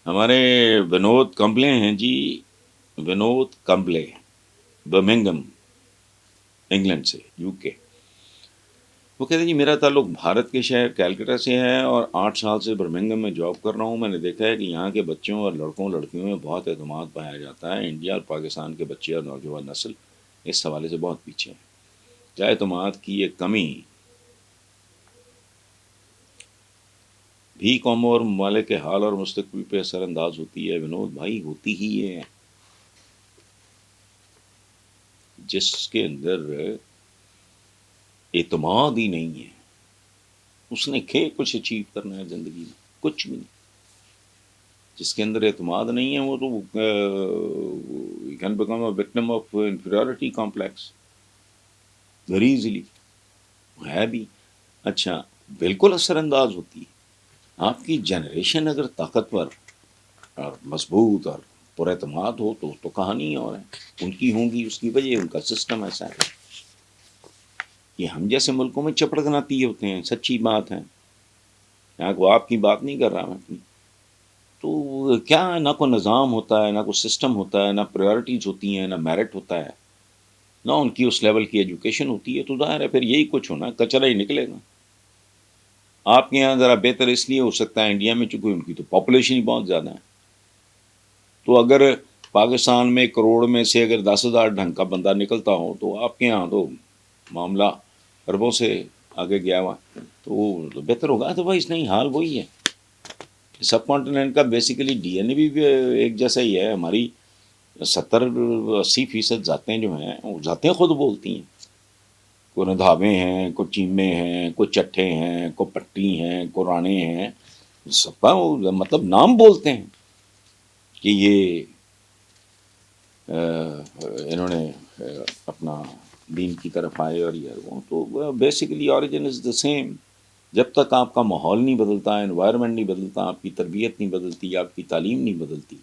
ہمارے ونود کمبلے ہیں جی، Vinod Kumble, Birmingham, England سے، یو کے۔ وہ کہتے ہیں جی میرا تعلق بھارت کے شہر کیلکٹا سے ہے اور 8 سال سے برمنگم میں جاب کر رہا ہوں۔ میں نے دیکھا ہے کہ یہاں کے بچوں اور لڑکیوں میں بہت اعتماد پایا جاتا ہے۔ انڈیا اور پاکستان کے بچے اور نوجوان نسل اس حوالے سے بہت پیچھے ہیں۔ کیا اعتماد کی یہ کمی بھی قوموں اور ممالک کے حال اور مستقبل پہ اثر انداز ہوتی ہے؟ ونود بھائی، ہوتی ہی ہے۔ جس کے اندر اعتماد ہی نہیں ہے، اس نے کچھ اچیو کرنا ہے زندگی میں؟ کچھ بھی نہیں۔ جس کے اندر اعتماد نہیں ہے وہ تو can become a victim of inferiority complex very easily, ہے بھی۔ اچھا، بالکل اثر انداز ہوتی ہے۔ آپ کی جنریشن اگر طاقتور اور مضبوط اور پر اعتماد ہو تو کہانی اور ہے، ان کی ہوں گی، اس کی وجہ ان کا سسٹم ایسا ہے۔ یہ ہم جیسے ملکوں میں چپڑگناتی ہوتے ہیں، سچی بات ہے۔ یہاں کو آپ کی بات نہیں کر رہا میں اپنی، تو کیا نہ کوئی نظام ہوتا ہے، نہ کوئی سسٹم ہوتا ہے، نہ پریورٹیز ہوتی ہیں، نہ میرٹ ہوتا ہے، نہ ان کی اس لیول کی ایجوکیشن ہوتی ہے، تو ظاہر ہے پھر یہی کچھ ہونا، کچرا ہی نکلے گا۔ آپ کے یہاں ذرا بہتر اس لیے ہو سکتا ہے انڈیا میں چونکہ ان کی تو پاپولیشن ہی بہت زیادہ ہے، تو اگر پاکستان میں کروڑ میں سے اگر 10,000 ڈھنگ کا بندہ نکلتا ہو تو آپ کے یہاں تو معاملہ اربوں سے آگے گیا ہوا، تو بہتر ہوگا۔ تو بھائی اس نہیں، حال وہی ہے۔ سب کانٹیننٹ کا بیسیکلی ڈی این اے بھی ایک جیسا ہی ہے۔ ہماری 70-80% ذاتیں جو ہیں وہ ذاتیں خود بولتی ہیں۔ کوئی ندھاوے ہیں، کوئی چیمے ہیں، کوئی چٹھے ہیں، کوئی پٹی ہیں، کوئی رانے ہیں، سب کا مطلب نام بولتے ہیں کہ یہ انہوں نے اپنا دین کی طرف آئے اور یہ وہ، تو basically origin is the same. جب تک آپ کا ماحول نہیں بدلتا، انوائرمنٹ نہیں بدلتا، آپ کی تربیت نہیں بدلتی، آپ کی تعلیم نہیں بدلتی،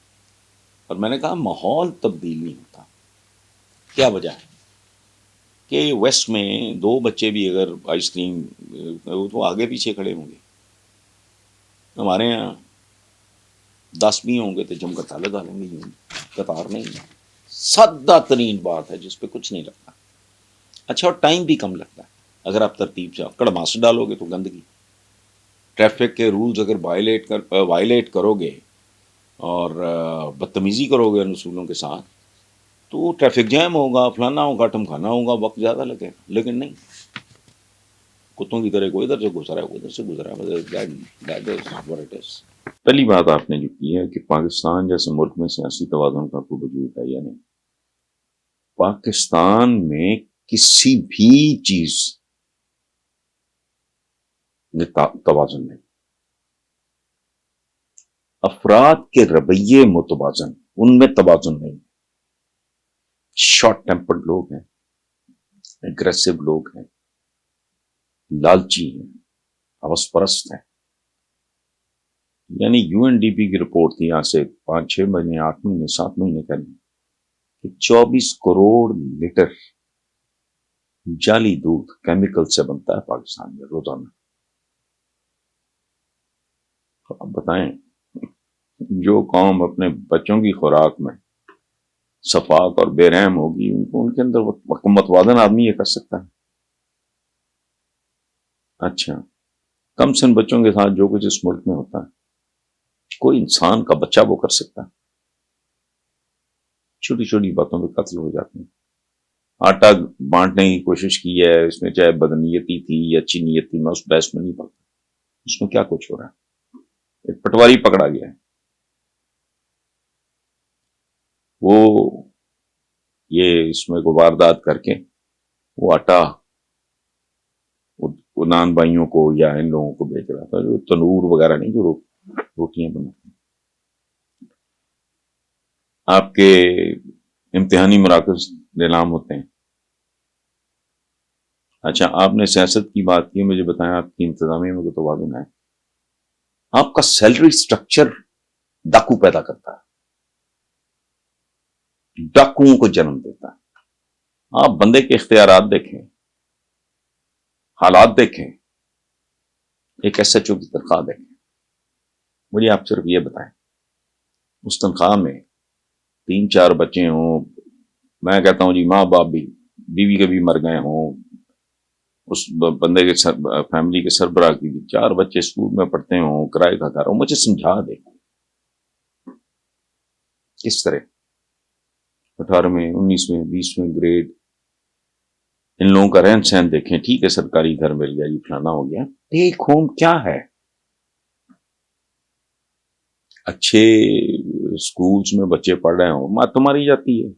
اور میں نے کہا ماحول تبدیل نہیں ہوتا۔ کیا وجہ ہے کہ ویسٹ میں 2 بچے بھی اگر آئس کریم، تو آگے پیچھے کھڑے ہوں گے، ہمارے یہاں 10 بھی ہوں گے تو جم کر تالے ڈالیں گے، قطار نہیں ہے۔ سادہ ترین بات ہے جس پہ کچھ نہیں لگتا۔ اچھا، اور ٹائم بھی کم لگتا ہے۔ اگر آپ ترتیب سے کڑماس ڈالو گے تو گندگی، ٹریفک کے رولز اگر وائلیٹ کرو گے اور بدتمیزی کرو گے ان اصولوں کے ساتھ، تو ٹریفک جیم ہوگا، فلانا ہوگا، ٹمکانا ہوگا، وقت زیادہ لگے گا۔ لیکن نہیں، کتوں کی طرح کوئی ادھر سے گزرا ہے، کوئی ادھر سے گزرا ہے۔ پہلی بات آپ نے جو کی ہے کہ پاکستان جیسے ملک میں سیاسی توازن کا کوئی وجود ہے یا نہیں۔ پاکستان میں کسی بھی چیز میں توازن نہیں۔ افراد کے رویے متوازن، ان میں توازن نہیں۔ شارٹ ٹیمپرڈ لوگ ہیں، اگریسو لوگ ہیں، لالچی ہیں، ہوس پرست ہیں۔ یعنی یو این ڈی پی کی رپورٹ تھی آج سے 5-6 مہینے، 8 مہینے، 7 مہینے پہلے، کہ 24 کروڑ لیٹر جعلی دودھ کیمیکل سے بنتا ہے پاکستان میں روزانہ۔ تو اب بتائیں، جو قوم اپنے بچوں کی خوراک میں صفاق اور بے رحم ہوگی، ان کے اندر متوازن آدمی یہ کر سکتا ہے؟ اچھا، کم سن بچوں کے ساتھ جو کچھ اس ملک میں ہوتا ہے، کوئی انسان کا بچہ وہ کر سکتا ہے؟ چھوٹی چھوٹی باتوں پہ قتل ہو جاتے ہیں۔ آٹا بانٹنے کی کوشش کی ہے، اس میں چاہے بدنیتی تھی یا اچھی نیت تھی، میں اس بحث میں نہیں پڑتا۔ اس میں کیا کچھ ہو رہا ہے؟ ایک پٹواری پکڑا گیا ہے، وہ یہ اس میں کو واردات کر کے وہ آٹا وہ نان بھائیوں کو یا ان لوگوں کو بیچ رہا تھا، جو تنور وغیرہ نہیں، جو روٹیاں بناتے ہیں۔ آپ کے امتحانی مراکز نیلام ہوتے ہیں۔ اچھا، آپ نے سیاست کی بات کی، مجھے بتائیں آپ کی انتظامیہ میں کوئی توازن ہے؟ آپ کا سیلری سٹرکچر ڈاکو پیدا کرتا ہے، ڈاکوؤں کو جنم دیتا ہے۔ آپ بندے کے اختیارات دیکھیں، حالات دیکھیں، ایک ایس ایچ او کی تنخواہ دیکھیں، مجھے آپ صرف یہ بتائیں اس تنخواہ میں 3-4 بچے ہوں، میں کہتا ہوں جی ماں باپ بھی، بیوی کے بھی مر گئے ہوں، اس بندے کے فیملی کے سربراہ کی بھی 4 بچے اسکول میں پڑھتے ہوں، کرائے کا گھر ہو، مجھے سمجھا دے کس طرح 18ویں 19ویں 20ویں گریڈ ان لوگوں کا رہن سہن دیکھیں. ٹھیک ہے سرکاری گھر مل گیا، یہ فلانا ہو گیا، ٹیک ہوم کیا ہے؟ اچھے اسکولس میں بچے پڑھ رہے ہوں، مات تو ماری جاتی ہے،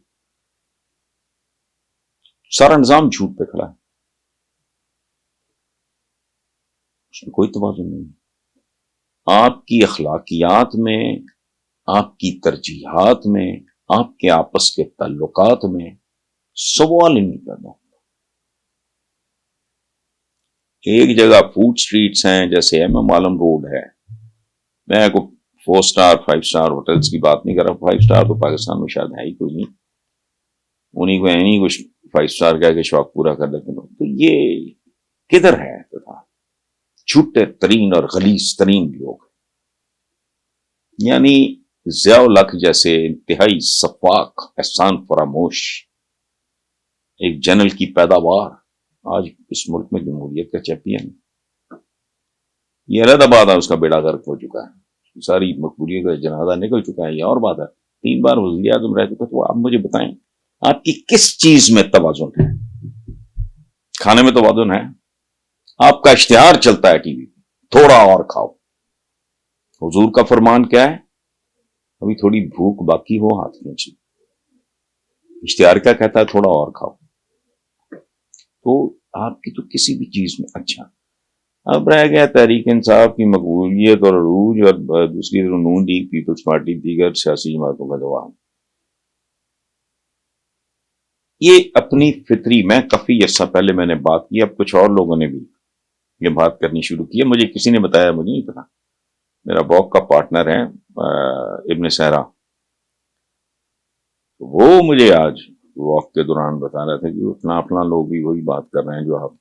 سارا نظام جھوٹ پہ کھڑا ہے، اس میں کوئی توازن نہیں. آپ کی اخلاقیات میں، آپ کی ترجیحات میں، آپ کے آپس کے تعلقات میں سوال ہی نہیں پیدا. ایک جگہ فوڈ سٹریٹس ہیں، جیسے ایم ایم عالم روڈ ہے، میں کو 4 سٹار 5 سٹار ہوٹلز کی بات نہیں کر رہا، 5 سٹار تو پاکستان میں شاید ہے ہی کوئی نہیں، انہیں کو نہیں کچھ 5 سٹار کہہ کے شوق پورا کر لیتے ہیں. تو یہ کدھر ہے؟ چھوٹے ترین اور غلیظ ترین لوگ، یعنی ضیاء الحق جیسے انتہائی شفاق احسان فراموش ایک جنرل کی پیداوار آج اس ملک میں جمہوریت کا چیمپئن. یہ علیحدہ بات ہے، اس کا بیڑا غرق ہو چکا ہے، ساری مقبولیت کا جنازہ نکل چکا ہے. یہ اور بات ہے 3 بار وزیر اعظم رہ چکا. تو آپ مجھے بتائیں آپ کی کس چیز میں توازن ہے؟ کھانے میں توازن ہے؟ آپ کا اشتہار چلتا ہے ٹی وی پہ، تھوڑا اور کھاؤ. حضور کا فرمان کیا ہے؟ ابھی تھوڑی بھوک باقی ہو ہاتھ کھینچی. اشتہار کیا کہتا ہے؟ تھوڑا اور کھاؤ. تو آپ کی تو کسی بھی چیز میں اچھا. اب رہ گیا تحریک انصاف کی مقبولیت اور عروج، اور دوسری طرف نون لیگ، پیپلز پارٹی، دیگر سیاسی جماعتوں کا جواب. یہ اپنی فطری، میں کافی عرصہ پہلے میں نے بات کی، اب کچھ اور لوگوں نے بھی یہ بات کرنی شروع کی ہے، مجھے کسی نے بتایا، مجھے نہیں پتا. میرا واک کا پارٹنر ہے ابن صحرا، وہ مجھے آج واک کے دوران بتا رہا تھا کہ اتنا اپنا لوگ بھی وہی بات کر رہے ہیں جو آپ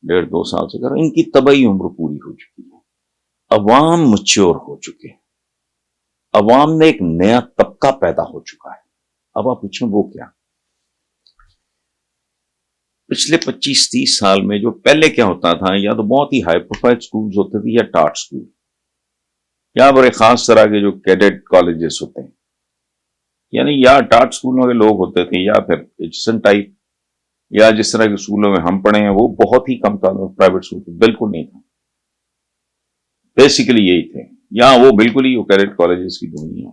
1.5-2 سال سے کر رہے ہیں. ان کی طبعی عمر پوری ہو چکی ہے، عوام مچور ہو چکے ہیں، عوام میں ایک نیا طبقہ پیدا ہو چکا ہے. اب آپ پوچھیں وہ کیا؟ پچھلے 25-30 سال میں جو پہلے کیا ہوتا تھا، یا تو بہت ہی ہائی پروفائل سکولز ہوتے تھے، یا ٹاٹ سکول، یا بڑے خاص طرح کے جو کیڈٹ کالجز ہوتے ہیں، یعنی یا ٹاٹ سکولوں کے لوگ ہوتے تھے، یا پھر ایجسن ٹائپ، یا جس طرح کے سکولوں میں ہم پڑھے ہیں وہ بہت ہی کم تھا. پرائیویٹ سکول بالکل نہیں تھا، بیسیکلی یہی تھے، یا وہ بالکل ہی وہ کیڈٹ کالجز کی دنیا.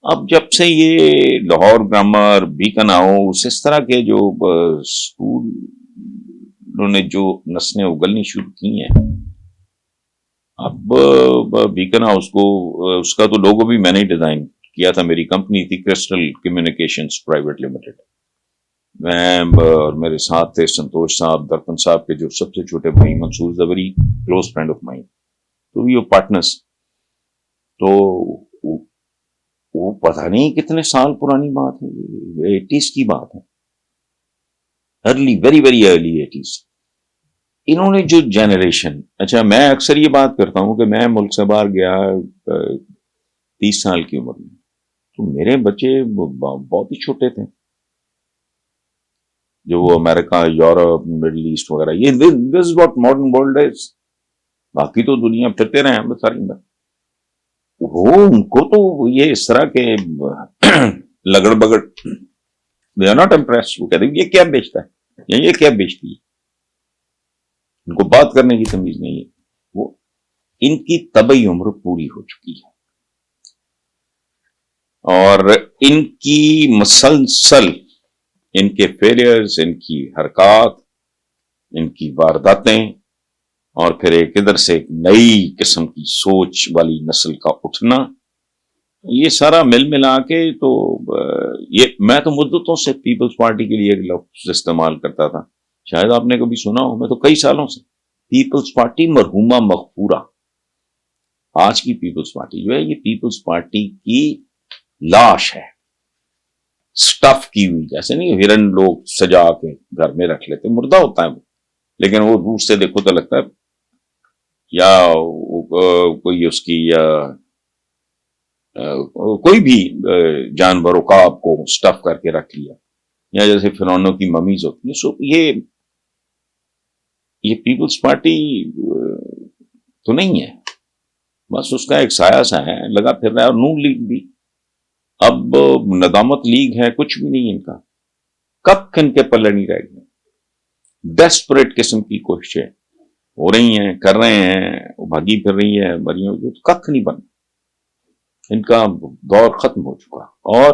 اب جب سے یہ لاہور گرامر، بیکن ہاؤس، اس طرح کے جو اسکول انہوں نے جو نسلیں اگلنی شروع کی ہیں، اب بیکن ہاؤس کو، اس کا تو لوگو بھی میں نے ڈیزائن کیا تھا، میری کمپنی تھی کرسٹل کمیونیکیشنز پرائیویٹ لمیٹڈ. میں اور میرے ساتھ تھے سنتوش صاحب، درپن صاحب کے جو سب سے چھوٹے بھائی، منصور زبری، کلوز فرینڈ آف مائن، تو وی پارٹنرز. تو وہ پتہ نہیں کتنے سال پرانی بات ہے، 80s کی بات ہے، early, very very early 80s. انہوں نے جو جنریشن، اچھا میں اکثر یہ بات کرتا ہوں کہ میں ملک سے باہر گیا 30 سال کی عمر میں، تو میرے بچے بہت ہی چھوٹے تھے، جو وہ امریکہ، یورپ، مڈل ایسٹ وغیرہ، یہ this is what modern world is. باقی تو دنیا پھرتے رہے ہیں بس ساری میں. وہ ان کو تو یہ اس طرح کے لگڑ بگڑ، they are not impressed. وہ کہتے ہیں یہ کیا بیچتا ہے، یا یہ کیا بیچتی ہے، ان کو بات کرنے کی تمیز نہیں ہے. وہ ان کی طبعی عمر پوری ہو چکی ہے، اور ان کی مسلسل، ان کے فیلیئرز، ان کی حرکات، ان کی وارداتیں، اور پھر ایک ادھر سے ایک نئی قسم کی سوچ والی نسل کا اٹھنا، یہ سارا مل ملا کے تو یہ میں تو مدتوں سے پیپلز پارٹی کے لیے ایک لفظ استعمال کرتا تھا، شاید آپ نے کبھی سنا ہو. میں تو کئی سالوں سے پیپلز پارٹی مرحومہ مغفورہ. آج کی پیپلز پارٹی جو ہے، یہ پیپلز پارٹی کی لاش ہے، سٹف کی ہوئی، جیسے نہیں ہرن لوگ سجا کے گھر میں رکھ لیتے، مردہ ہوتا ہے وہ، لیکن وہ دور سے دیکھو تو لگتا ہے یا کوئی اس کی کوئی بھی جانور عقاب کو سٹف کر کے رکھ لیا، یا جیسے فرعونوں کی ممیز ہوتی ہیں. سو یہ پیپلز پارٹی تو نہیں ہے، بس اس کا ایک سایہ سا ہے لگا پھر رہا ہے. اور نون لیگ بھی اب ندامت لیگ ہے، کچھ بھی نہیں ان کا، کک ان کے پلے نہیں رہ گئے. ڈیسپریٹ قسم کی کوششیں ہو رہی ہیں، کر رہے ہیں، وہ بھاگی پھر رہی ہے مریوں کی، کک نہیں بن، ان کا دور ختم ہو چکا. اور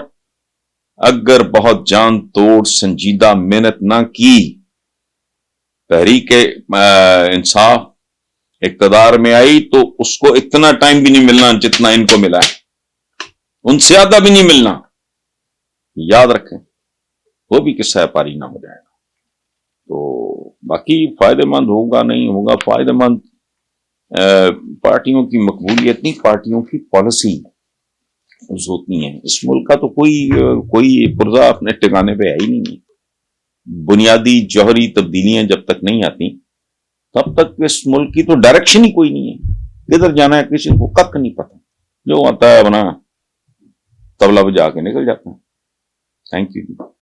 اگر بہت جان توڑ سنجیدہ محنت نہ کی تحریک انصاف اقتدار میں آئی تو اس کو اتنا ٹائم بھی نہیں ملنا جتنا ان کو ملا ہے، ان سے زیادہ بھی نہیں ملنا. یاد رکھیں، وہ بھی قصہ پاری نہ ہو جائے گا. تو باقی فائدہ مند ہوگا نہیں ہوگا، فائدہ مند پارٹیوں کی مقبولیت نہیں، پارٹیوں کی پالیسی ہوتی ہیں. اس ملک کا تو کوئی پرزہ اپنے ٹھکانے پہ ہے ہی نہیں ہے. بنیادی جوہری تبدیلیاں جب تک نہیں آتی تب تک اس ملک کی تو ڈائریکشن ہی کوئی نہیں ہے. کدھر جانا ہے کسی کو کک نہیں پتا، جو آتا ہے بنا طبلہ بجا کے نکل جاتا ہے. Thank you.